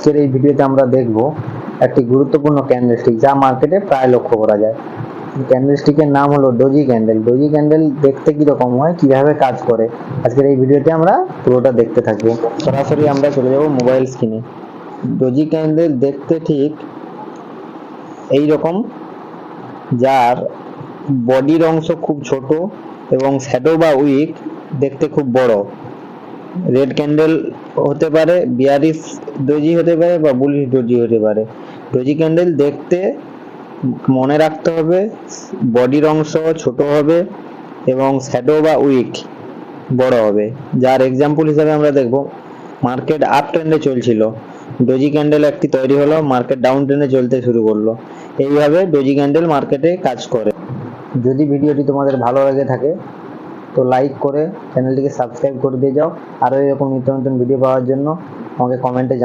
আজকের এই ভিডিওতে আমরা দেখব একটি গুরুত্বপূর্ণ ক্যান্ডেলস্টিক যা মার্কেটে প্রায় লক্ষ্য করা যায়। ক্যান্ডেলস্টিকের নাম হলো ডোজি ক্যান্ডেল। ডোজি ক্যান্ডেল দেখতে কিরকম হয়, কিভাবে কাজ করে, আজকের এই ভিডিওতে আমরা পুরোটা দেখতে থাকবো। সরাসরি আমরা চলে যাব মোবাইল স্ক্রিনে। ডোজি ক্যান্ডেল দেখতে ঠিক এই রকম, যার বডির অংশ খুব ছোট এবং শ্যাডো বা উইক দেখতে খুব বড়। রেড ক্যান্ডেল হতে পারে, বিয়ারিশ ডোজি হতে পারে বা বুলিশ ডোজি হতে পারে। ডোজি ক্যান্ডেল দেখতে মনে রাখতে হবে বডির অংশ ছোট হবে এবং শ্যাডো বা উইক বড় হবে। যার এক্সাম্পল হিসাবে আমরা দেখব, মার্কেট আপ ট্রেন্ডে চলছিল, ডোজি ক্যান্ডেল একটি তৈরি হলো, মার্কেট ডাউন ট্রেন্ডে চলতে শুরু করলো। এইভাবে ডোজি ক্যান্ডেল মার্কেটে কাজ করে। যদি ভিডিওটি তোমাদের ভালো লেগে থাকে তো লাইক করে চ্যানেলটিকে সাবস্ক্রাইব করে দিয়ে যাও। আরও এরকম নিত্য নতুন ভিডিও পাওয়ার জন্য আমাকে কমেন্টে